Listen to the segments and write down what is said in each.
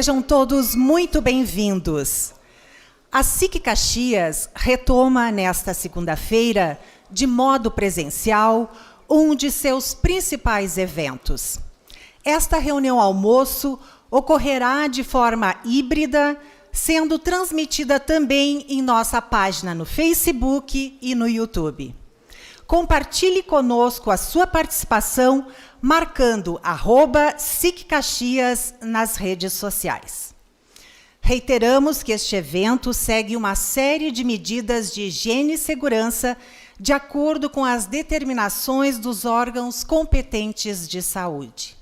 Sejam todos muito bem-vindos. A SIC Caxias retoma nesta segunda-feira, de modo presencial, um de seus principais eventos. Esta reunião-almoço ocorrerá de forma híbrida, sendo transmitida também em nossa página no Facebook e no YouTube. Compartilhe conosco a sua participação, marcando @SIC Caxias nas redes sociais. Reiteramos que este evento segue uma série de medidas de higiene e segurança de acordo com as determinações dos órgãos competentes de saúde.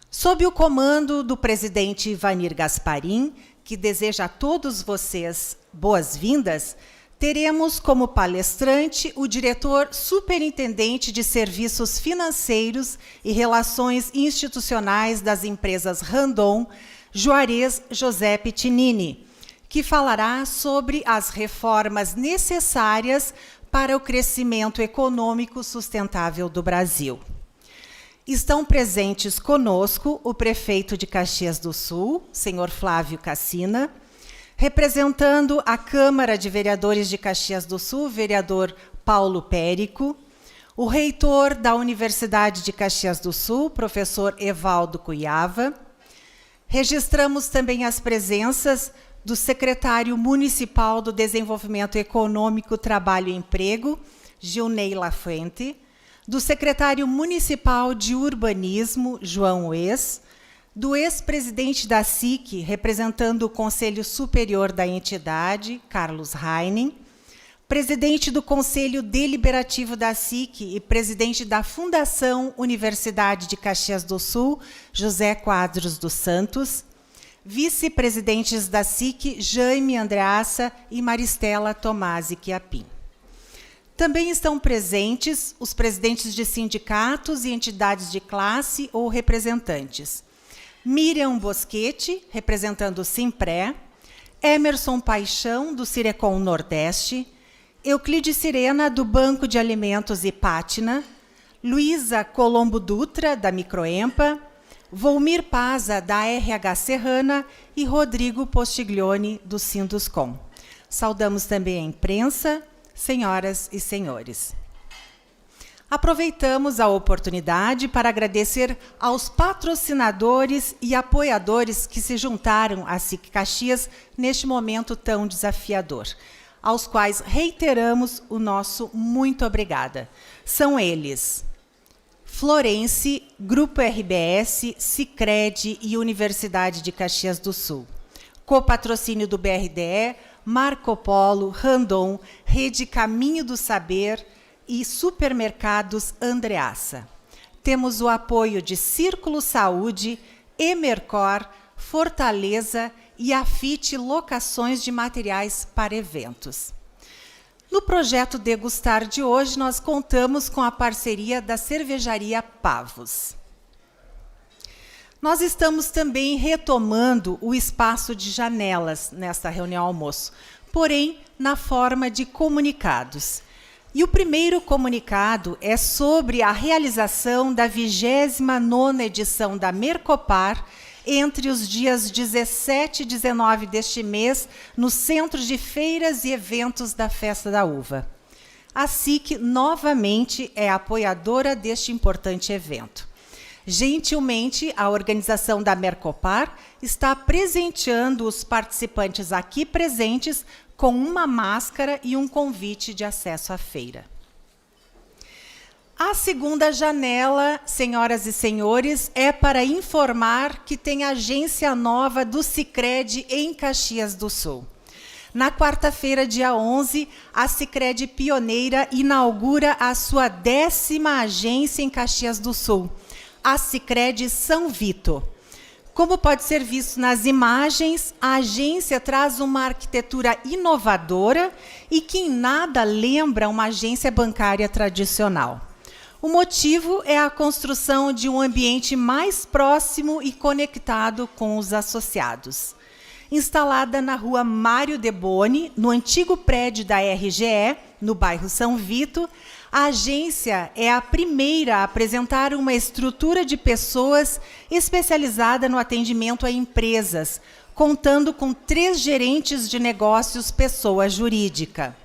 Sob o comando do presidente Ivanir Gasparim, que deseja a todos vocês boas-vindas, teremos como palestrante o diretor superintendente de Serviços Financeiros e Relações Institucionais das empresas Randon, Juarez José Pitinini, que falará sobre as reformas necessárias para o crescimento econômico sustentável do Brasil. Estão presentes conosco o prefeito de Caxias do Sul, senhor Flávio Cassina, representando a Câmara de Vereadores de Caxias do Sul, vereador Paulo Périco, o reitor da Universidade de Caxias do Sul, professor Evaldo Cuiava. Registramos também as presenças do secretário municipal do Desenvolvimento Econômico, Trabalho e Emprego, Gilney Lafuente, do secretário municipal de Urbanismo, João Ues, do ex-presidente da SIC, representando o Conselho Superior da entidade, Carlos Heinen, presidente do Conselho Deliberativo da SIC e presidente da Fundação Universidade de Caxias do Sul, José Quadros dos Santos, vice-presidentes da SIC, Jaime Andreassa e Maristela Tomasi Chiapim. Também estão presentes os presidentes de sindicatos e entidades de classe ou representantes. Miriam Boschetti, representando o Simpré, Emerson Paixão, do Cirecom Nordeste, Euclide Sirena, do Banco de Alimentos e Pátina, Luísa Colombo Dutra, da Microempa, Volmir Paza, da RH Serrana e Rodrigo Postiglione, do Sinduscom. Saudamos também a imprensa, senhoras e senhores. Aproveitamos a oportunidade para agradecer aos patrocinadores e apoiadores que se juntaram à SIC Caxias neste momento tão desafiador, aos quais reiteramos o nosso muito obrigada. São eles: Florence, Grupo RBS, Sicredi e Universidade de Caxias do Sul. Copatrocínio do BRDE, Marco Polo, Randon, Rede Caminho do Saber e Supermercados Andreassa. Temos o apoio de Círculo Saúde, Emercor, Fortaleza e Afite Locações de Materiais para Eventos. No projeto Degustar de hoje, nós contamos com a parceria da Cervejaria Pavos. Nós estamos também retomando o espaço de janelas nesta reunião-almoço, porém na forma de comunicados. E o primeiro comunicado é sobre a realização da 29ª edição da Mercopar entre os dias 17 e 19 deste mês, no Centro de Feiras e Eventos da Festa da Uva. A SIC, novamente, é apoiadora deste importante evento. Gentilmente, a organização da Mercopar está presenteando os participantes aqui presentes com uma máscara e um convite de acesso à feira. A segunda janela, senhoras e senhores, é para informar que tem agência nova do Sicredi em Caxias do Sul. Na quarta-feira, dia 11, a Sicredi Pioneira inaugura a sua 10ª agência em Caxias do Sul, a Sicredi São Vito. Como pode ser visto nas imagens, a agência traz uma arquitetura inovadora e que em nada lembra uma agência bancária tradicional. O motivo é a construção de um ambiente mais próximo e conectado com os associados. Instalada na rua Mário Deboni, no antigo prédio da RGE, no bairro São Vito, A agência é a primeira a apresentar uma estrutura de pessoas especializada no atendimento a empresas, contando com 3 gerentes de negócios pessoa jurídica.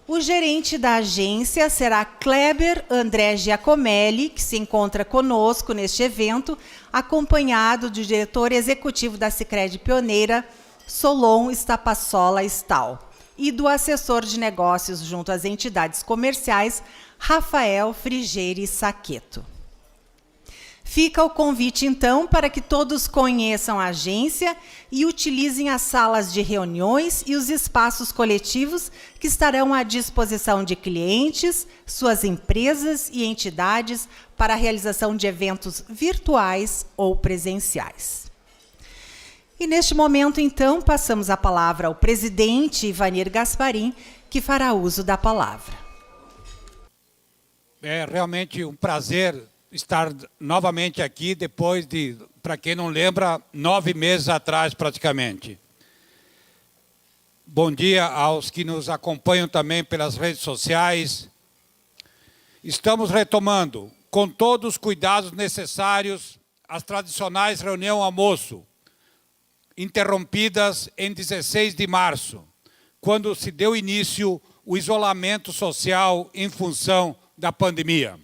O gerente da agência será Kleber André Giacomelli, que se encontra conosco neste evento, acompanhado do diretor executivo da Sicredi Pioneira, Solon Stapassola Stal, e do assessor de negócios junto às entidades comerciais, Rafael Frigeire Saqueto. Fica o convite, então, para que todos conheçam a agência e utilizem as salas de reuniões e os espaços coletivos que estarão à disposição de clientes, suas empresas e entidades para a realização de eventos virtuais ou presenciais. E neste momento, então, passamos a palavra ao presidente Ivanir Gasparim, que fará uso da palavra. É realmente um prazer estar novamente aqui, depois de, para quem não lembra, 9 meses atrás, praticamente. Bom dia aos que nos acompanham também pelas redes sociais. Estamos retomando, com todos os cuidados necessários, as tradicionais reuniões almoço, interrompidas em 16 de março, quando se deu início o isolamento social em função da pandemia.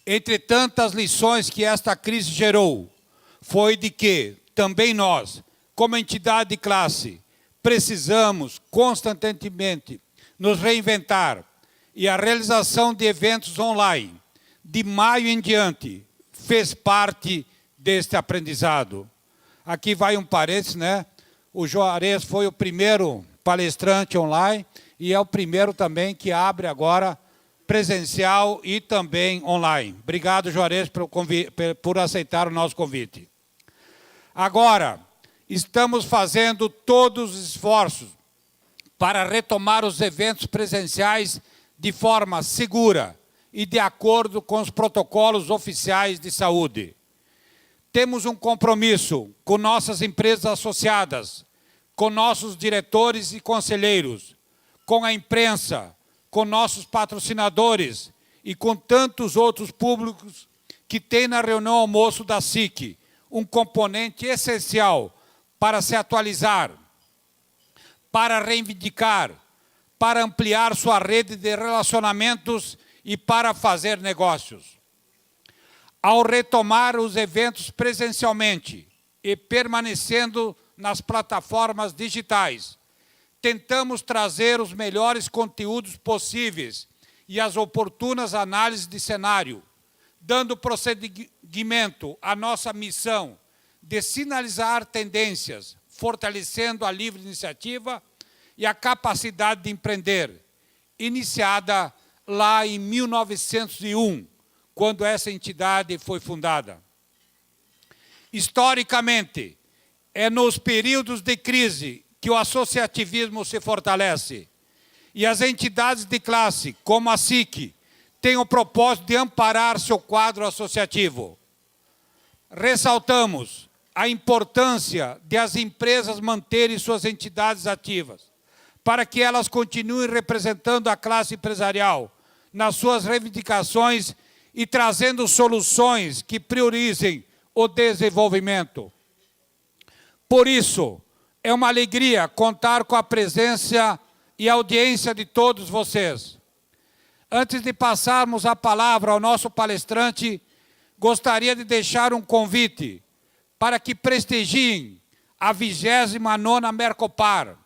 Entre tantas lições que esta crise gerou, foi de que também nós, como entidade de classe, precisamos constantemente nos reinventar, e a realização de eventos online, de maio em diante, fez parte deste aprendizado. Aqui vai um parênteses, né? O Juarez foi o primeiro palestrante online e é o primeiro também que abre agora presencial e também online. Obrigado, Juarez, por aceitar o nosso convite. Agora, estamos fazendo todos os esforços para retomar os eventos presenciais de forma segura e de acordo com os protocolos oficiais de saúde. Temos um compromisso com nossas empresas associadas, com nossos diretores e conselheiros, com a imprensa, com nossos patrocinadores e com tantos outros públicos que têm na reunião almoço da SIC um componente essencial para se atualizar, para reivindicar, para ampliar sua rede de relacionamentos e para fazer negócios. Ao retomar os eventos presencialmente e permanecendo nas plataformas digitais, tentamos trazer os melhores conteúdos possíveis e as oportunas análises de cenário, dando prosseguimento à nossa missão de sinalizar tendências, fortalecendo a livre iniciativa e a capacidade de empreender, iniciada lá em 1901, quando essa entidade foi fundada. Historicamente, é nos períodos de crise que o associativismo se fortalece. E as entidades de classe, como a SIC, têm o propósito de amparar seu quadro associativo. Ressaltamos a importância de as empresas manterem suas entidades ativas, para que elas continuem representando a classe empresarial nas suas reivindicações e trazendo soluções que priorizem o desenvolvimento. Por isso, é uma alegria contar com a presença e audiência de todos vocês. Antes de passarmos a palavra ao nosso palestrante, gostaria de deixar um convite para que prestigiem a 29ª Mercopar,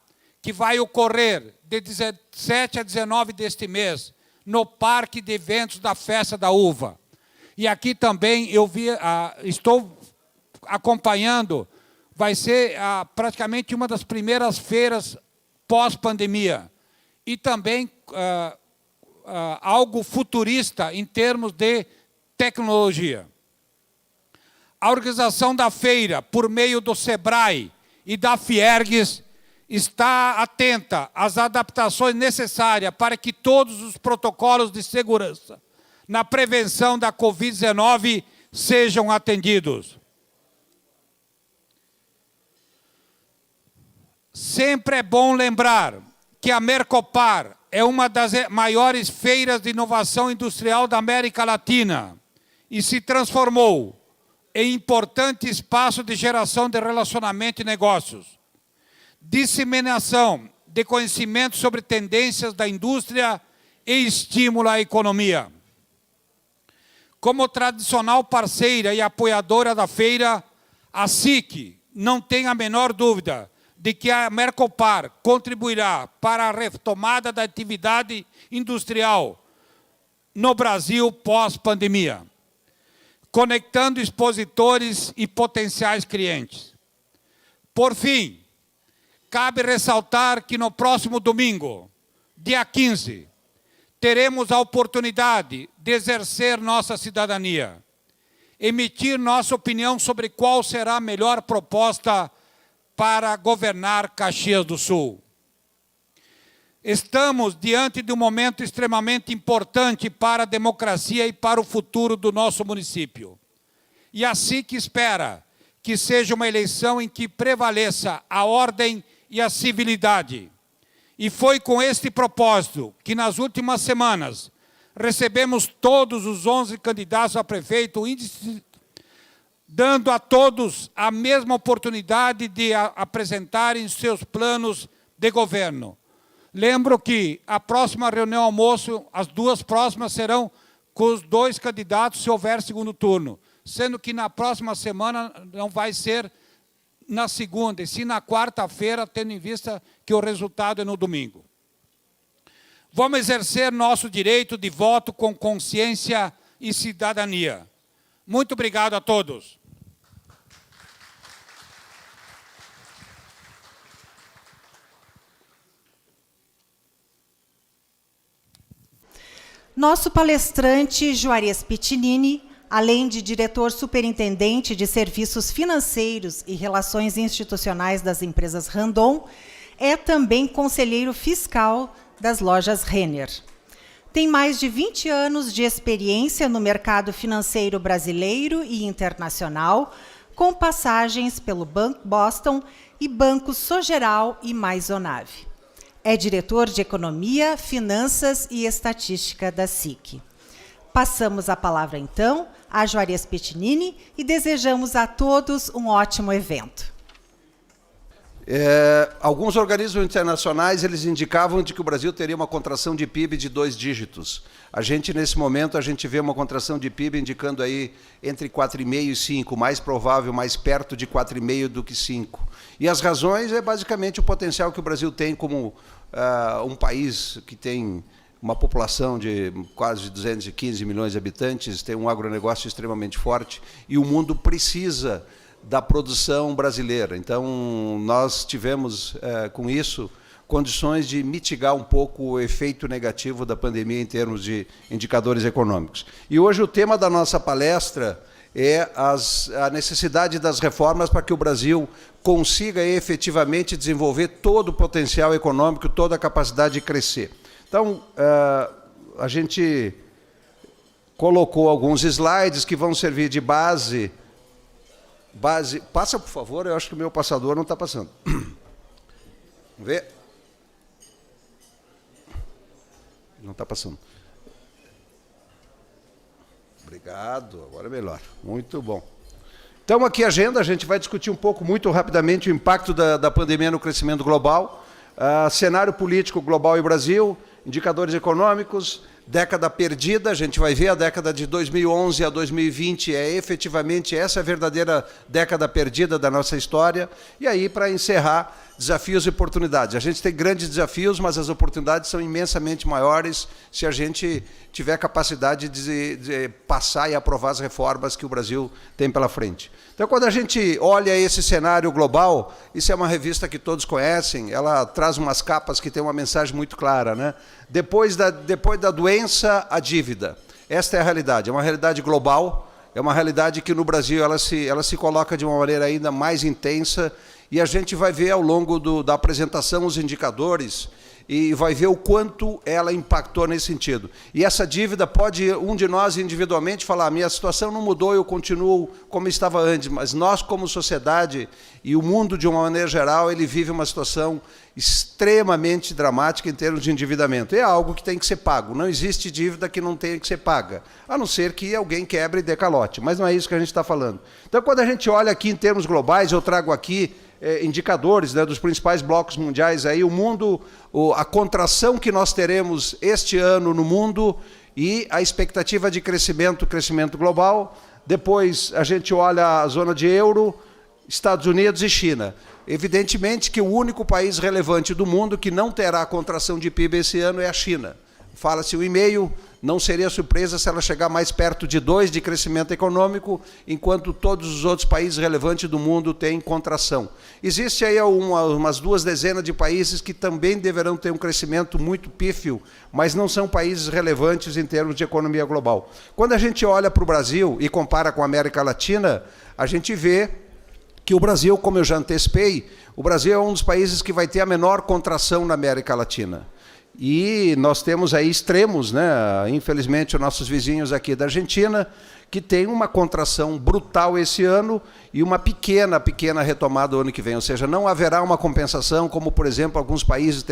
que vai ocorrer de 17 a 19 deste mês, no Parque de Eventos da Festa da Uva. E aqui também estou acompanhando, vai ser praticamente uma das primeiras feiras pós-pandemia. E também algo futurista em termos de tecnologia. A organização da feira, por meio do SEBRAE e da Fiergues, está atenta às adaptações necessárias para que todos os protocolos de segurança na prevenção da Covid-19 sejam atendidos. Sempre é bom lembrar que a Mercopar é uma das maiores feiras de inovação industrial da América Latina e se transformou em importante espaço de geração de relacionamento e negócios, disseminação de conhecimento sobre tendências da indústria e estímulo à economia. Como tradicional parceira e apoiadora da feira, a SIC não tem a menor dúvida de que a Mercopar contribuirá para a retomada da atividade industrial no Brasil pós-pandemia, conectando expositores e potenciais clientes. Por fim, cabe ressaltar que no próximo domingo, dia 15, teremos a oportunidade de exercer nossa cidadania, emitir nossa opinião sobre qual será a melhor proposta para governar Caxias do Sul. Estamos diante de um momento extremamente importante para a democracia e para o futuro do nosso município. E assim que espera que seja uma eleição em que prevaleça a ordem e a civilidade. E foi com este propósito que nas últimas semanas recebemos todos os 11 candidatos a prefeito, dando a todos a mesma oportunidade de apresentarem seus planos de governo. Lembro que a próxima reunião almoço, as duas próximas serão com os 2 candidatos, se houver segundo turno, sendo que na próxima semana não vai ser na segunda, e sim na quarta-feira, tendo em vista que o resultado é no domingo. Vamos exercer nosso direito de voto com consciência e cidadania. Muito obrigado a todos. Nosso palestrante, Juarez Piccinini, além de diretor superintendente de Serviços Financeiros e Relações Institucionais das empresas Randon, é também conselheiro fiscal das lojas Renner. Tem mais de 20 anos de experiência no mercado financeiro brasileiro e internacional, com passagens pelo Banco Boston e Banco Sogeral e Maisonave. É diretor de Economia, Finanças e Estatística da SIC. Passamos a palavra, então, a Juarez Piccinini e desejamos a todos um ótimo evento. Alguns organismos internacionais eles indicavam de que o Brasil teria uma contração de PIB de 2 dígitos. Nesse momento, a gente vê uma contração de PIB indicando aí entre 4,5 e 5, mais provável, mais perto de 4,5 do que 5. E as razões é basicamente o potencial que o Brasil tem como um país que tem uma população de quase 215 milhões de habitantes, tem um agronegócio extremamente forte, e o mundo precisa da produção brasileira. Então, nós tivemos, com isso, condições de mitigar um pouco o efeito negativo da pandemia em termos de indicadores econômicos. E hoje o tema da nossa palestra é a necessidade das reformas para que o Brasil consiga efetivamente desenvolver todo o potencial econômico, toda a capacidade de crescer. Então, a gente colocou alguns slides que vão servir de base. Passa, por favor, eu acho que o meu passador não está passando. Vamos ver? Não está passando. Obrigado, agora é melhor. Muito bom. Então, aqui a agenda, a gente vai discutir um pouco, muito rapidamente, o impacto da pandemia no crescimento global, cenário político global e Brasil, indicadores econômicos, década perdida, a gente vai ver a década de 2011 a 2020 efetivamente essa verdadeira década perdida da nossa história. E aí, para encerrar, desafios e oportunidades. A gente tem grandes desafios, mas as oportunidades são imensamente maiores se a gente tiver capacidade de passar e aprovar as reformas que o Brasil tem pela frente. Então, quando a gente olha esse cenário global, isso é uma revista que todos conhecem, ela traz umas capas que tem uma mensagem muito clara, né? Depois da doença, a dívida. Esta é a realidade, é uma realidade global, é uma realidade que no Brasil ela se coloca de uma maneira ainda mais intensa, e a gente vai ver ao longo da apresentação os indicadores. e vai ver o quanto ela impactou nesse sentido. E essa dívida pode, um de nós individualmente falar, minha situação não mudou, eu continuo como estava antes, mas nós como sociedade e o mundo de uma maneira geral, ele vive uma situação extremamente dramática em termos de endividamento. É algo que tem que ser pago, não existe dívida que não tenha que ser paga, a não ser que alguém quebre e dê calote, mas não é isso que a gente está falando. Então, quando a gente olha aqui em termos globais, eu trago aqui indicadores, né, dos principais blocos mundiais, aí, o mundo, a contração que nós teremos este ano no mundo e a expectativa de crescimento global. Depois a gente olha a zona de euro, Estados Unidos e China. Evidentemente que o único país relevante do mundo que não terá contração de PIB esse ano é a China. Fala-se 1,5%, não seria surpresa se ela chegar mais perto de 2% de crescimento econômico, enquanto todos os outros países relevantes do mundo têm contração. Existe aí umas 2 dezenas de países que também deverão ter um crescimento muito pífio, mas não são países relevantes em termos de economia global. Quando a gente olha para o Brasil e compara com a América Latina, a gente vê que o Brasil, como eu já antecipei, o Brasil é um dos países que vai ter a menor contração na América Latina. E nós temos aí extremos, né? Infelizmente, os nossos vizinhos aqui da Argentina, que tem uma contração brutal esse ano e uma pequena retomada o ano que vem. Ou seja, não haverá uma compensação, como, por exemplo, alguns países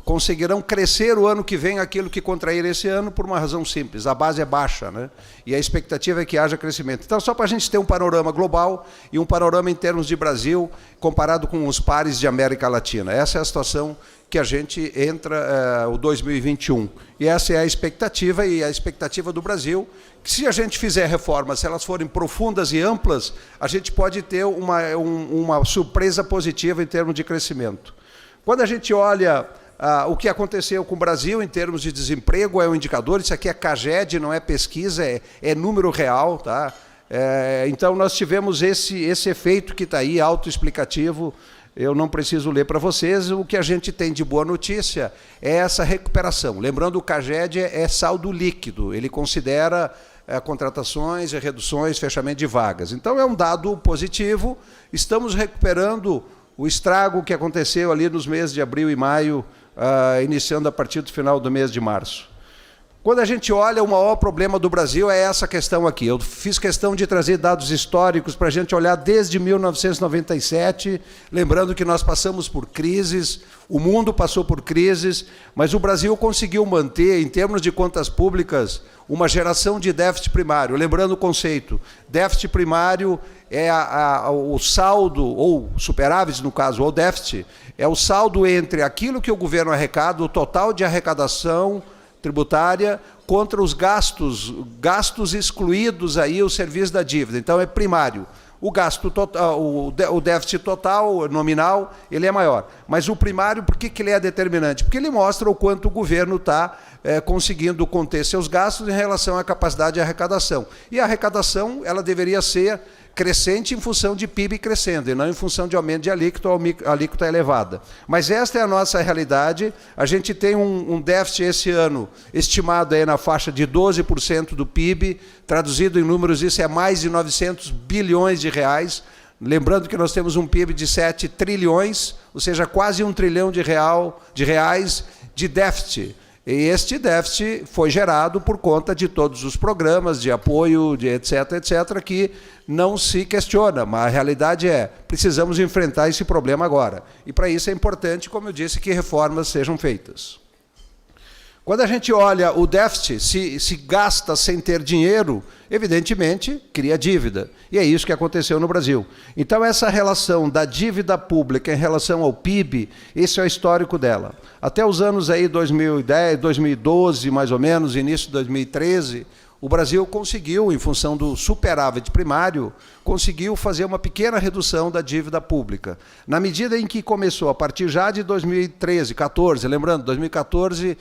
conseguirão crescer o ano que vem aquilo que contraíram esse ano por uma razão simples, a base é baixa, né? E a expectativa é que haja crescimento. Então, só para a gente ter um panorama global e um panorama em termos de Brasil, comparado com os pares de América Latina. Essa é a situação que a gente entra o 2021. E essa é a expectativa, e a expectativa do Brasil, que se a gente fizer reformas, se elas forem profundas e amplas, a gente pode ter uma surpresa positiva em termos de crescimento. Quando a gente olha o que aconteceu com o Brasil em termos de desemprego, é um indicador, isso aqui é CAGED, não é pesquisa, é número real, tá? Então, nós tivemos esse efeito que está aí, autoexplicativo. Eu não preciso ler para vocês, o que a gente tem de boa notícia é essa recuperação. Lembrando, o CAGED é saldo líquido, ele considera contratações, reduções, fechamento de vagas. Então, é um dado positivo, estamos recuperando o estrago que aconteceu ali nos meses de abril e maio, iniciando a partir do final do mês de março. Quando a gente olha, o maior problema do Brasil é essa questão aqui. Eu fiz questão de trazer dados históricos para a gente olhar desde 1997, lembrando que nós passamos por crises, o mundo passou por crises, mas o Brasil conseguiu manter, em termos de contas públicas, uma geração de déficit primário. Lembrando o conceito, déficit primário é o saldo, ou superávit no caso, ou déficit, é o saldo entre aquilo que o governo arrecada, o total de arrecadação tributária, contra os gastos excluídos aí o serviço da dívida. Então, é primário. O gasto total, o déficit total, nominal, ele é maior. Mas o primário, por que ele é determinante? Porque ele mostra o quanto o governo está conseguindo conter seus gastos em relação à capacidade de arrecadação. E a arrecadação, ela deveria ser crescente em função de PIB crescendo, e não em função de aumento de alíquota ou alíquota elevada. Mas esta é a nossa realidade. A gente tem um déficit esse ano estimado aí na faixa de 12% do PIB, traduzido em números, isso é mais de 900 bilhões de reais. Lembrando que nós temos um PIB de 7 trilhões, ou seja, quase 1 trilhão de reais de déficit. E este déficit foi gerado por conta de todos os programas de apoio, de etc., que não se questiona, mas a realidade é, precisamos enfrentar esse problema agora. E para isso é importante, como eu disse, que reformas sejam feitas. Quando a gente olha o déficit, se gasta sem ter dinheiro, evidentemente, cria dívida. E é isso que aconteceu no Brasil. Então, essa relação da dívida pública em relação ao PIB, esse é o histórico dela. Até os anos aí 2010, 2012, mais ou menos, início de 2013, o Brasil conseguiu, em função do superávit primário, conseguiu fazer uma pequena redução da dívida pública. Na medida em que começou, a partir já de 2013, 14, lembrando, 2014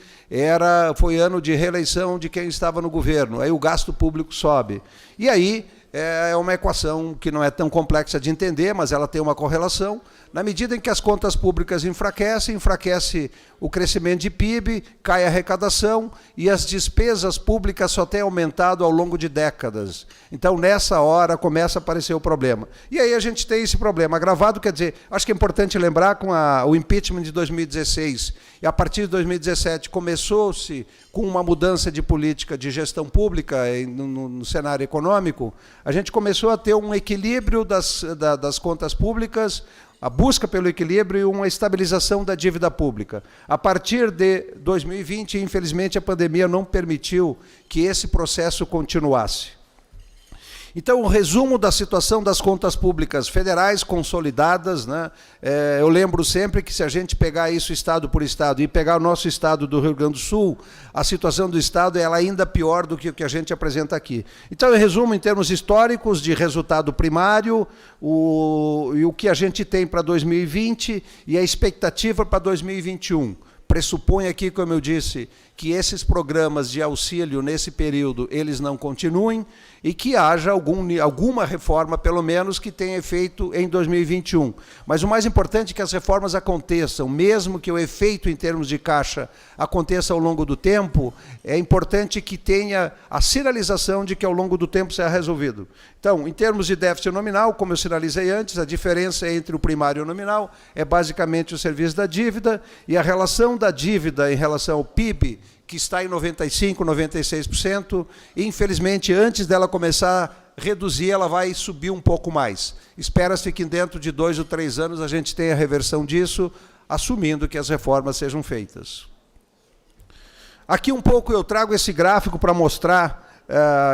foi ano de reeleição de quem estava no governo, aí o gasto público sobe. E aí é uma equação que não é tão complexa de entender, mas ela tem uma correlação. Na medida em que as contas públicas enfraquece o crescimento de PIB, cai a arrecadação e as despesas públicas só têm aumentado ao longo de décadas. Então, nessa hora, começa a aparecer o problema. E aí a gente tem esse problema agravado, quer dizer, acho que é importante lembrar com o impeachment de 2016, e a partir de 2017 começou-se com uma mudança de política de gestão pública no cenário econômico, a gente começou a ter um equilíbrio das contas públicas, a busca pelo equilíbrio e uma estabilização da dívida pública. A partir de 2020, infelizmente, a pandemia não permitiu que esse processo continuasse. Então, o resumo da situação das contas públicas federais consolidadas, né? Eu lembro sempre que se a gente pegar isso estado por estado e pegar o nosso estado do Rio Grande do Sul, a situação do estado é ainda pior do que o que a gente apresenta aqui. Então, eu resumo em termos históricos de resultado primário, e o que a gente tem para 2020 e a expectativa para 2021. Pressupõe aqui, como eu disse, que esses programas de auxílio nesse período, eles não continuem e que haja alguma reforma, pelo menos, que tenha efeito em 2021. Mas o mais importante é que as reformas aconteçam, mesmo que o efeito em termos de caixa aconteça ao longo do tempo, é importante que tenha a sinalização de que ao longo do tempo será resolvido. Então, em termos de déficit nominal, como eu sinalizei antes, a diferença entre o primário e o nominal é basicamente o serviço da dívida, e a relação da dívida em relação ao PIB, que está em 95%, 96%, e, infelizmente, antes dela começar a reduzir, ela vai subir um pouco mais. Espera-se que dentro de 2 ou 3 anos a gente tenha a reversão disso, assumindo que as reformas sejam feitas. Aqui um pouco eu trago esse gráfico para mostrar,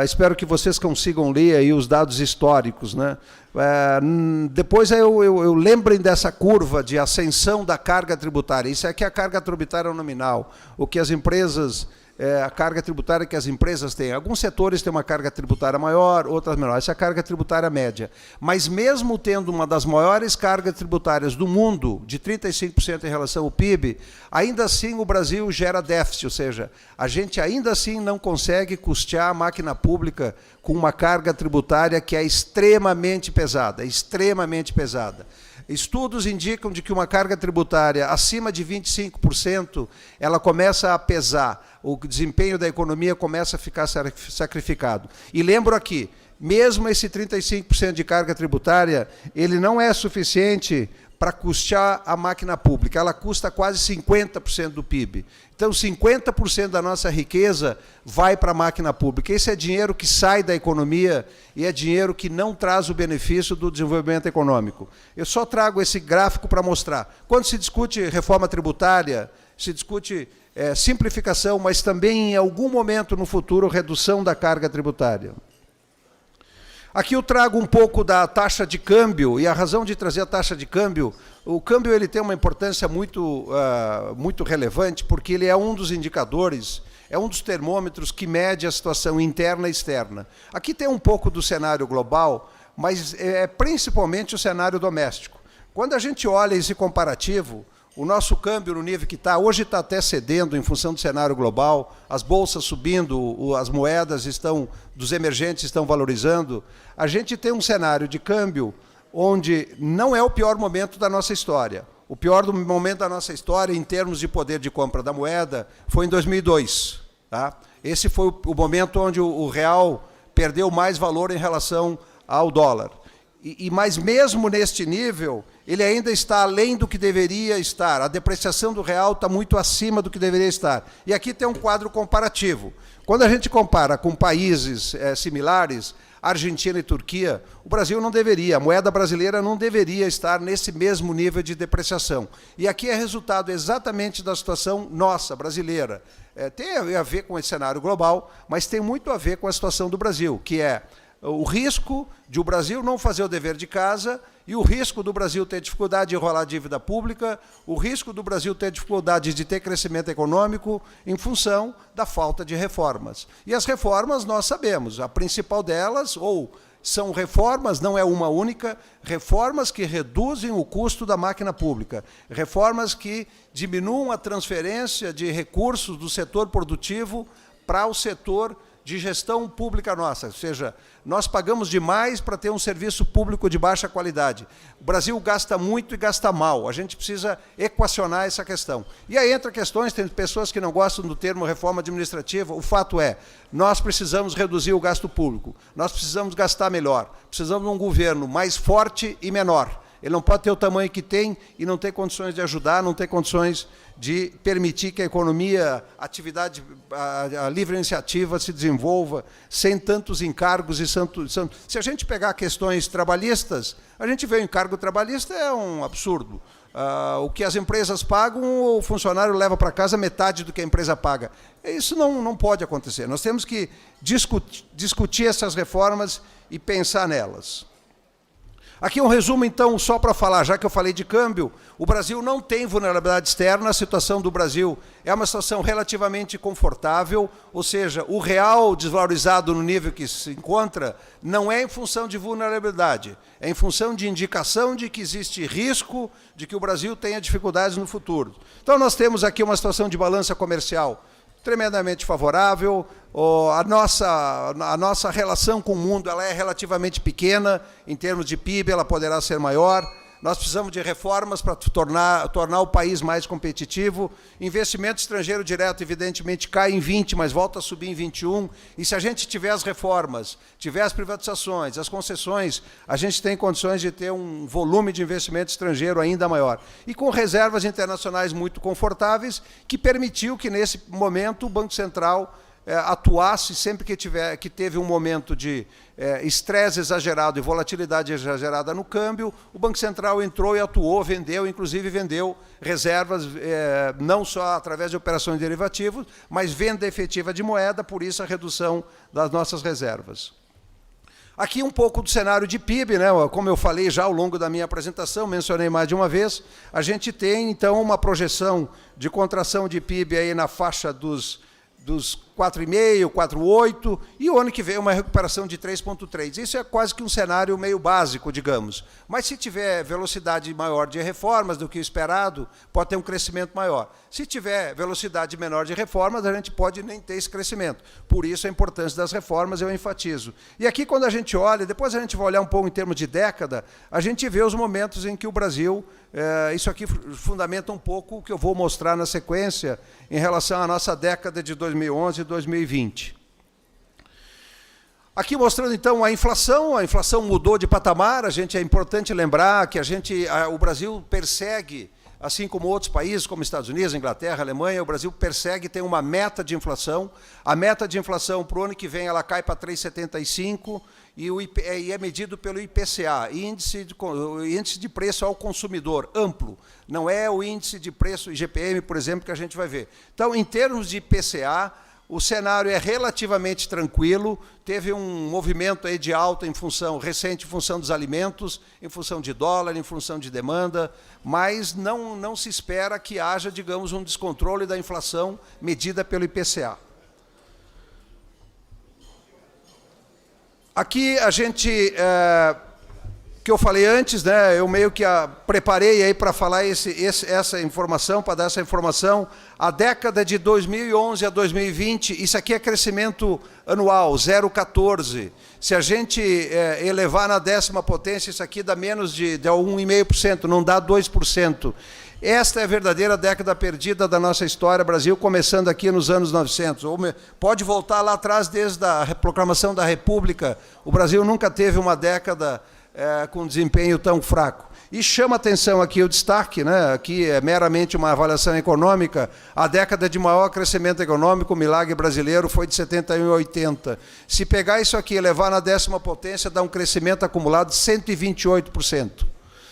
espero que vocês consigam ler aí os dados históricos, né? Depois eu lembrem dessa curva de ascensão da carga tributária. Isso aqui é a carga tributária nominal, o que as empresas, a carga tributária que as empresas têm. Alguns setores têm uma carga tributária maior, outras menor. Essa é a carga tributária média. Mas mesmo tendo uma das maiores cargas tributárias do mundo, de 35% em relação ao PIB, ainda assim o Brasil gera déficit, ou seja, a gente ainda assim não consegue custear a máquina pública com uma carga tributária que é extremamente pesada, extremamente pesada. Estudos indicam de que uma carga tributária acima de 25%, ela começa a pesar, o desempenho da economia começa a ficar sacrificado. E lembro aqui, mesmo esse 35% de carga tributária, ele não é suficiente para custear a máquina pública, ela custa quase 50% do PIB. Então, 50% da nossa riqueza vai para a máquina pública. Esse é dinheiro que sai da economia e é dinheiro que não traz o benefício do desenvolvimento econômico. Eu só trago esse gráfico para mostrar. Quando se discute reforma tributária, se discute simplificação, mas também, em algum momento no futuro, redução da carga tributária. Aqui eu trago um pouco da taxa de câmbio, e a razão de trazer a taxa de câmbio, o câmbio ele tem uma importância muito relevante, porque ele é um dos indicadores, é um dos termômetros que mede a situação interna e externa. Aqui tem um pouco do cenário global, mas é principalmente o cenário doméstico. Quando a gente olha esse comparativo, o nosso câmbio no nível que está, hoje está até cedendo em função do cenário global, as bolsas subindo, as moedas dos emergentes estão valorizando. A gente tem um cenário de câmbio onde não é o pior momento da nossa história. O pior momento da nossa história, em termos de poder de compra da moeda, foi em 2002. Tá? Esse foi o momento onde o real perdeu mais valor em relação ao dólar. Mas mesmo neste nível, ele ainda está além do que deveria estar. A depreciação do real está muito acima do que deveria estar. E aqui tem um quadro comparativo. Quando a gente compara com países similares, Argentina e Turquia, o Brasil não deveria, a moeda brasileira não deveria estar nesse mesmo nível de depreciação. E aqui é resultado exatamente da situação nossa, brasileira. Tem a ver com esse cenário global, mas tem muito a ver com a situação do Brasil, que é o risco de o Brasil não fazer o dever de casa e o risco do Brasil ter dificuldade de enrolar dívida pública, o risco do Brasil ter dificuldade de ter crescimento econômico em função da falta de reformas. E as reformas nós sabemos, a principal delas, ou são reformas, não é uma única, reformas que reduzem o custo da máquina pública, reformas que diminuam a transferência de recursos do setor produtivo para o setor de gestão pública nossa, ou seja, nós pagamos demais para ter um serviço público de baixa qualidade. O Brasil gasta muito e gasta mal, a gente precisa equacionar essa questão. E aí entra questões, tem pessoas que não gostam do termo reforma administrativa, o fato é, nós precisamos reduzir o gasto público, nós precisamos gastar melhor, precisamos de um governo mais forte e menor. Ele não pode ter o tamanho que tem e não ter condições de ajudar, não ter condições de permitir que a economia, a atividade, a livre iniciativa se desenvolva sem tantos encargos e se a gente pegar questões trabalhistas, a gente vê o encargo trabalhista é um absurdo. O que as empresas pagam, o funcionário leva para casa metade do que a empresa paga. Isso não pode acontecer. Nós temos que discutir essas reformas e pensar nelas. Aqui um resumo, então, só para falar, já que eu falei de câmbio, o Brasil não tem vulnerabilidade externa, a situação do Brasil é uma situação relativamente confortável, ou seja, o real desvalorizado no nível que se encontra não é em função de vulnerabilidade, é em função de indicação de que existe risco de que o Brasil tenha dificuldades no futuro. Então, nós temos aqui uma situação de balança comercial tremendamente favorável, a nossa relação com o mundo ela é relativamente pequena, em termos de PIB ela poderá ser maior, nós precisamos de reformas para tornar o país mais competitivo, investimento estrangeiro direto evidentemente cai em 20, mas volta a subir em 21, e se a gente tiver as reformas, tiver as privatizações, as concessões, a gente tem condições de ter um volume de investimento estrangeiro ainda maior. E com reservas internacionais muito confortáveis, que permitiu que nesse momento o Banco Central atuasse sempre que teve um momento de estresse exagerado e volatilidade exagerada no câmbio, o Banco Central entrou e atuou, vendeu, inclusive vendeu reservas, não só através de operações derivativas, mas venda efetiva de moeda, por isso a redução das nossas reservas. Aqui um pouco do cenário de PIB, né? Como eu falei já ao longo da minha apresentação, mencionei mais de uma vez, a gente tem, então, uma projeção de contração de PIB aí na faixa dos 4,5%, 4,8%, e o ano que vem uma recuperação de 3,3%. Isso é quase que um cenário meio básico, digamos. Mas se tiver velocidade maior de reformas do que o esperado, pode ter um crescimento maior. Se tiver velocidade menor de reformas, a gente pode nem ter esse crescimento. Por isso a importância das reformas, eu enfatizo. E aqui, quando a gente olha, depois a gente vai olhar um pouco em termos de década, a gente vê os momentos em que o Brasil, isso aqui fundamenta um pouco o que eu vou mostrar na sequência em relação à nossa década de 2011 e 2020. Aqui mostrando, então, a inflação mudou de patamar, é importante lembrar que o Brasil persegue, assim como outros países, como Estados Unidos, Inglaterra, Alemanha, o Brasil persegue, tem uma meta de inflação. A meta de inflação para o ano que vem ela cai para 3,75% e é medido pelo IPCA, índice de preço ao consumidor, amplo. Não é o índice de preço IGPM, por exemplo, que a gente vai ver. Então, em termos de IPCA, o cenário é relativamente tranquilo, teve um movimento aí de alta recente em função dos alimentos, em função de dólar, em função de demanda, mas não se espera que haja, digamos, um descontrole da inflação medida pelo IPCA. Aqui a gente, que eu falei antes, né, eu meio que preparei aí para falar essa informação, para dar essa informação. A década de 2011 a 2020, isso aqui é crescimento anual, 0,14. Se a gente elevar na 10ª potência, isso aqui dá menos de 1,5%, não dá 2%. Esta é a verdadeira década perdida da nossa história, Brasil, começando aqui nos anos 900. Pode voltar lá atrás, desde a proclamação da República, o Brasil nunca teve uma década com desempenho tão fraco. E chama atenção aqui o destaque, né? Aqui é meramente uma avaliação econômica, a década de maior crescimento econômico, o milagre brasileiro, foi de 71 e 80. Se pegar isso aqui e levar na 10ª potência, dá um crescimento acumulado de 128%.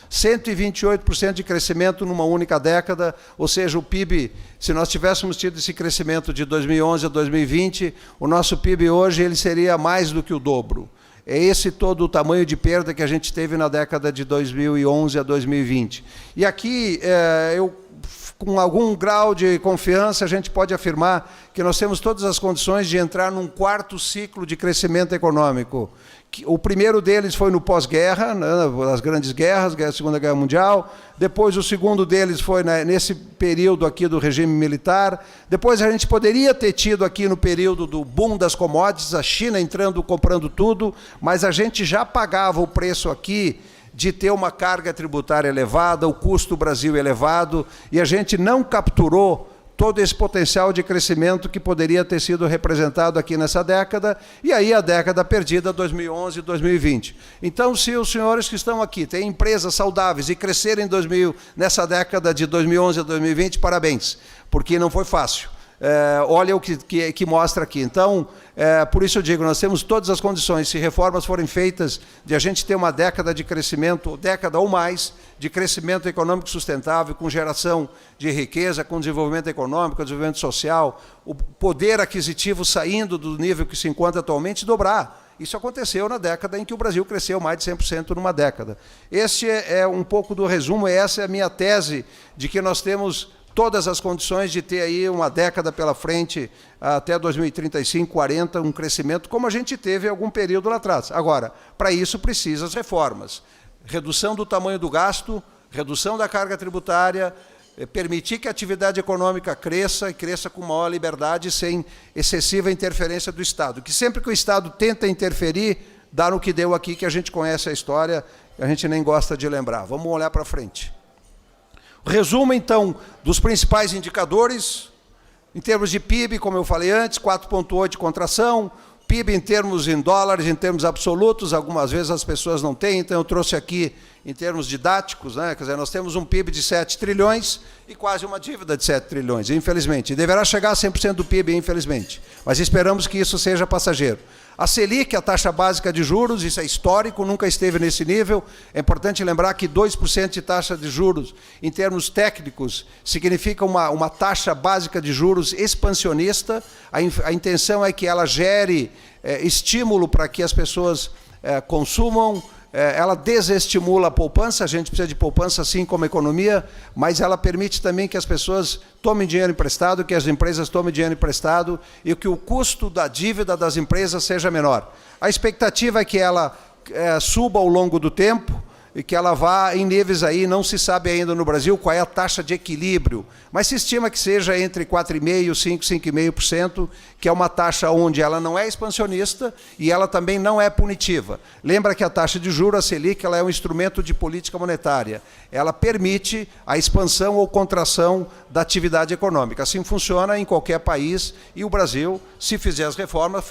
128% de crescimento numa única década, ou seja, o PIB, se nós tivéssemos tido esse crescimento de 2011 a 2020, o nosso PIB hoje ele seria mais do que o dobro. É esse todo o tamanho de perda que a gente teve na década de 2011 a 2020. E aqui eu com algum grau de confiança, a gente pode afirmar que nós temos todas as condições de entrar num quarto ciclo de crescimento econômico. O primeiro deles foi no pós-guerra, nas grandes guerras, Segunda Guerra Mundial. Depois, o segundo deles foi nesse período aqui do regime militar. Depois, a gente poderia ter tido aqui no período do boom das commodities, a China entrando, comprando tudo, mas a gente já pagava o preço aqui de ter uma carga tributária elevada, o custo do Brasil elevado, e a gente não capturou todo esse potencial de crescimento que poderia ter sido representado aqui nessa década, e aí a década perdida, 2011 e 2020. Então, se os senhores que estão aqui têm empresas saudáveis e crescerem nessa década de 2011 a 2020, parabéns, porque não foi fácil. Olha o que mostra aqui. Então, por isso eu digo, nós temos todas as condições, se reformas forem feitas, de a gente ter uma década de crescimento, década ou mais, de crescimento econômico sustentável, com geração de riqueza, com desenvolvimento econômico, desenvolvimento social, o poder aquisitivo saindo do nível que se encontra atualmente, dobrar. Isso aconteceu na década em que o Brasil cresceu mais de 100% numa década. Esse é um pouco do resumo, essa é a minha tese de que nós temos todas as condições de ter aí uma década pela frente, até 2035, 40, um crescimento como a gente teve em algum período lá atrás. Agora, para isso precisa as reformas. Redução do tamanho do gasto, redução da carga tributária, permitir que a atividade econômica cresça, e cresça com maior liberdade, sem excessiva interferência do Estado. Que sempre que o Estado tenta interferir, dá no que deu aqui, que a gente conhece a história, a gente nem gosta de lembrar. Vamos olhar para frente. Resumo, então, dos principais indicadores. Em termos de PIB, como eu falei antes, 4,8% de contração. PIB em dólares, em termos absolutos, algumas vezes as pessoas não têm, então eu trouxe aqui em termos didáticos, né? Quer dizer, nós temos um PIB de 7 trilhões e quase uma dívida de 7 trilhões, infelizmente. E deverá chegar a 100% do PIB, infelizmente. Mas esperamos que isso seja passageiro. A Selic, a taxa básica de juros, isso é histórico, nunca esteve nesse nível. É importante lembrar que 2% de taxa de juros, em termos técnicos, significa uma taxa básica de juros expansionista. A intenção é que ela gere estímulo para que as pessoas consumam. Ela desestimula a poupança, a gente precisa de poupança sim como economia, mas ela permite também que as pessoas tomem dinheiro emprestado, que as empresas tomem dinheiro emprestado e que o custo da dívida das empresas seja menor. A expectativa é que ela suba ao longo do tempo e que ela vá em níveis aí, não se sabe ainda no Brasil qual é a taxa de equilíbrio, mas se estima que seja entre 4,5%, 5%, 5,5%, que é uma taxa onde ela não é expansionista e ela também não é punitiva. Lembra que a taxa de juros, a Selic, ela é um instrumento de política monetária. Ela permite a expansão ou contração da atividade econômica. Assim funciona em qualquer país e o Brasil, se fizer as reformas,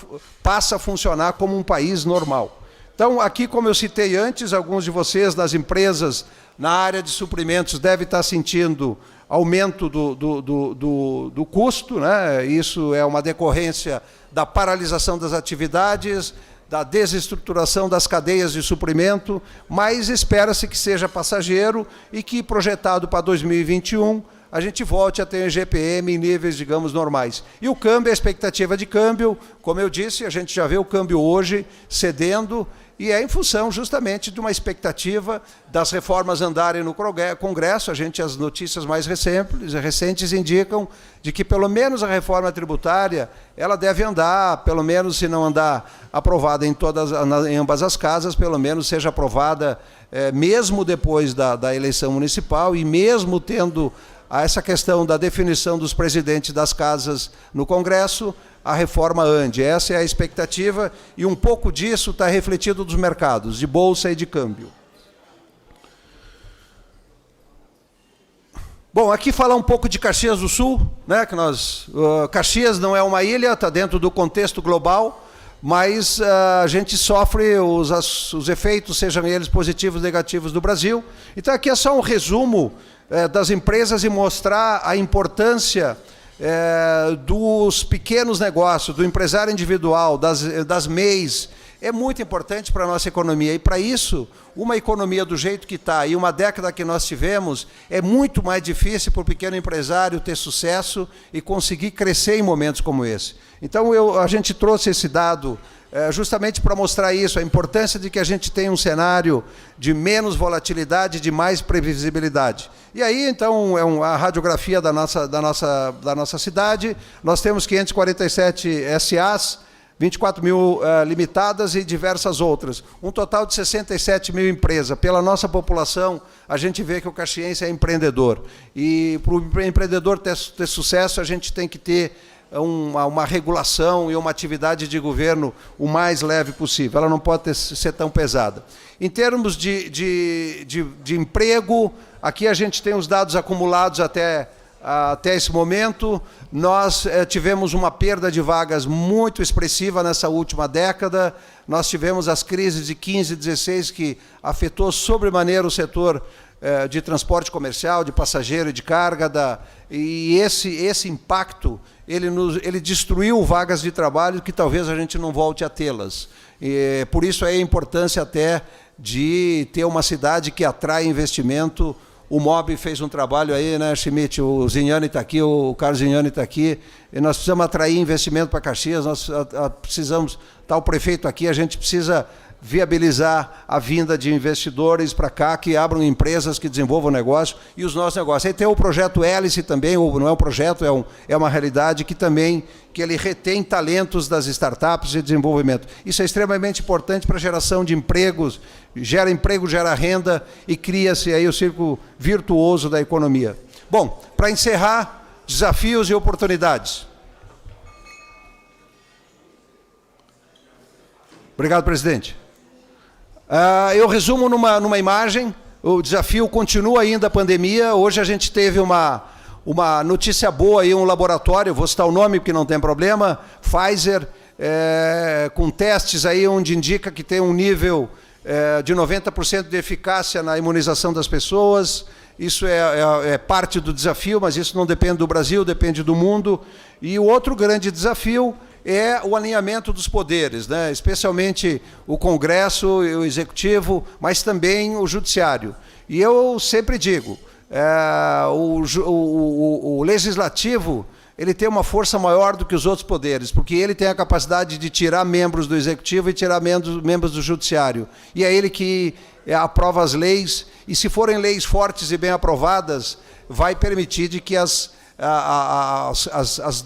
passa a funcionar como um país normal. Então, aqui, como eu citei antes, alguns de vocês das empresas na área de suprimentos devem estar sentindo aumento do custo, né? Isso é uma decorrência da paralisação das atividades, da desestruturação das cadeias de suprimento, mas espera-se que seja passageiro e que, projetado para 2021, a gente volte a ter um IGPM em níveis, digamos, normais. E o câmbio, a expectativa de câmbio, como eu disse, a gente já vê o câmbio hoje cedendo, e é em função justamente de uma expectativa das reformas andarem no Congresso. As notícias mais recentes indicam de que pelo menos a reforma tributária ela deve andar, pelo menos se não andar aprovada em ambas as casas, pelo menos seja aprovada mesmo depois da eleição municipal e mesmo tendo essa questão da definição dos presidentes das casas no Congresso, a reforma ande. Essa é a expectativa e um pouco disso está refletido nos mercados, de bolsa e de câmbio. Bom, aqui falar um pouco de Caxias do Sul, né, que Caxias não é uma ilha, está dentro do contexto global, mas a gente sofre os efeitos, sejam eles positivos ou negativos, do Brasil. Então aqui é só um resumo das empresas e mostrar a importância dos pequenos negócios, do empresário individual, das MEIs, é muito importante para a nossa economia. E, para isso, uma economia do jeito que está e uma década que nós tivemos, é muito mais difícil para o pequeno empresário ter sucesso e conseguir crescer em momentos como esse. Então, a gente trouxe esse dado justamente para mostrar isso, a importância de que a gente tenha um cenário de menos volatilidade, de mais previsibilidade. E aí, então, a radiografia da nossa cidade. Nós temos 547 SAs, 24 mil limitadas e diversas outras. Um total de 67 mil empresas. Pela nossa população, a gente vê que o caxiense é empreendedor. E para o empreendedor ter sucesso, a gente tem que ter uma regulação e uma atividade de governo o mais leve possível. Ela não pode ser tão pesada. Em termos de emprego, aqui a gente tem os dados acumulados até esse momento. Nós tivemos uma perda de vagas muito expressiva nessa última década. Nós tivemos as crises de 15 e 16 que afetou sobremaneira o setor de transporte comercial, de passageiro e de carga. E esse impacto, ele destruiu vagas de trabalho que talvez a gente não volte a tê-las. Por isso é a importância até de ter uma cidade que atrai investimento. O MOB fez um trabalho aí, né, Schmidt? O Zignani está aqui, o Carlos Zignani está aqui. E nós precisamos atrair investimento para Caxias, nós precisamos, está o prefeito aqui, a gente precisa viabilizar a vinda de investidores para cá, que abram empresas, que desenvolvam negócio, e os nossos negócios. Aí tem o projeto Hélice também, não é um projeto, é uma realidade que também, que ele retém talentos das startups de desenvolvimento. Isso é extremamente importante para a geração de empregos, gera emprego, gera renda, e cria-se aí o círculo virtuoso da economia. Bom, para encerrar, desafios e oportunidades. Obrigado, presidente. Eu resumo numa imagem. O desafio continua ainda a pandemia. Hoje a gente teve uma notícia boa aí, um laboratório, vou citar o nome porque não tem problema, Pfizer, com testes aí onde indica que tem um nível de 90% de eficácia na imunização das pessoas. Isso é parte do desafio, mas isso não depende do Brasil, depende do mundo. E o outro grande desafio é o alinhamento dos poderes, né? Especialmente o Congresso e o Executivo, mas também o Judiciário. E eu sempre digo, o Legislativo, ele tem uma força maior do que os outros poderes, porque ele tem a capacidade de tirar membros do Executivo e tirar membros do Judiciário. E é ele que aprova as leis, e se forem leis fortes e bem aprovadas, vai permitir de que as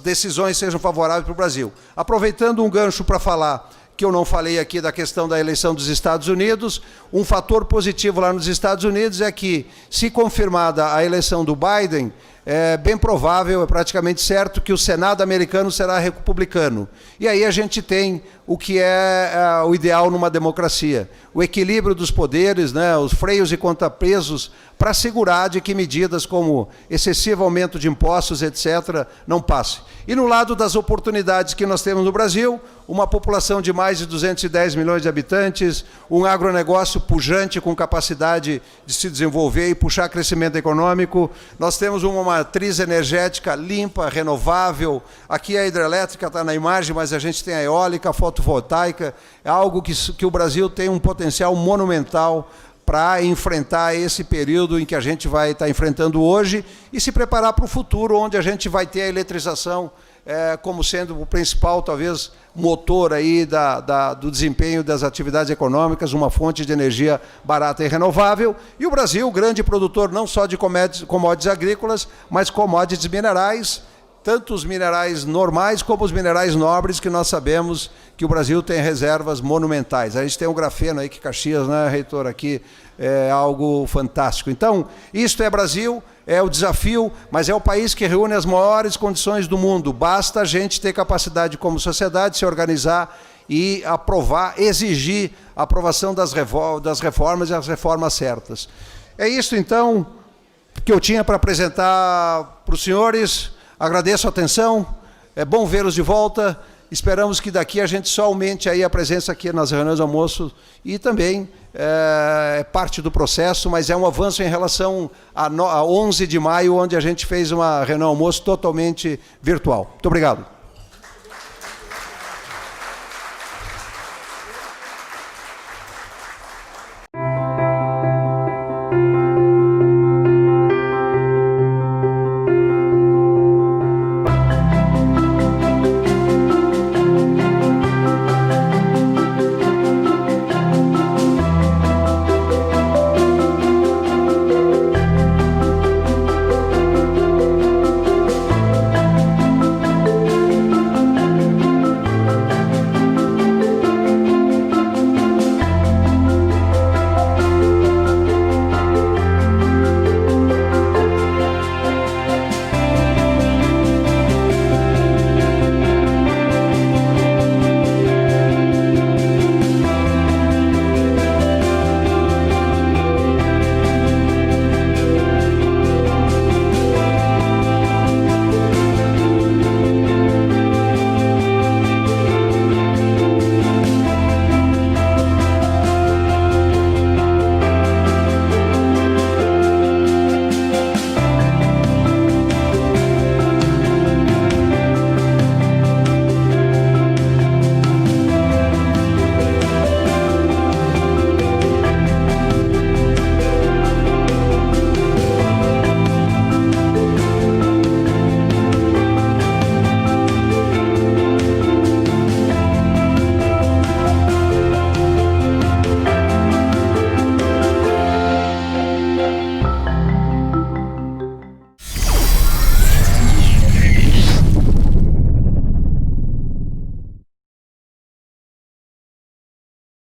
decisões sejam favoráveis para o Brasil. Aproveitando um gancho para falar, que eu não falei aqui da questão da eleição dos Estados Unidos, um fator positivo lá nos Estados Unidos é que, se confirmada a eleição do Biden, é bem provável, é praticamente certo, que o Senado americano será republicano. E aí a gente tem o que é o ideal numa democracia. O equilíbrio dos poderes, né, os freios e contrapesos, para assegurar de que medidas como excessivo aumento de impostos, etc., não passem. E no lado das oportunidades que nós temos no Brasil, uma população de mais de 210 milhões de habitantes, um agronegócio pujante com capacidade de se desenvolver e puxar crescimento econômico. Nós temos uma matriz energética limpa, renovável. Aqui a hidrelétrica está na imagem, mas a gente tem a eólica, a fotovoltaica. É algo que o Brasil tem um potencial monumental para enfrentar esse período em que a gente vai estar enfrentando hoje e se preparar para o futuro, onde a gente vai ter a eletrização como sendo o principal, talvez, motor aí do desempenho das atividades econômicas, uma fonte de energia barata e renovável. E o Brasil, grande produtor não só de commodities agrícolas, mas commodities minerais, tanto os minerais normais como os minerais nobres, que nós sabemos que o Brasil tem reservas monumentais. A gente tem um grafeno aí que Caxias, né, reitor, aqui é algo fantástico. Então, isto é Brasil, é o desafio, mas é o país que reúne as maiores condições do mundo. Basta a gente ter capacidade como sociedade, se organizar e aprovar, exigir a aprovação das reformas e as reformas certas. É isso, então, que eu tinha para apresentar para os senhores. Agradeço a atenção, é bom vê-los de volta, esperamos que daqui a gente só aumente aí a presença aqui nas reuniões de almoço e também é parte do processo, mas é um avanço em relação a 11 de maio, onde a gente fez uma reunião de almoço totalmente virtual. Muito obrigado.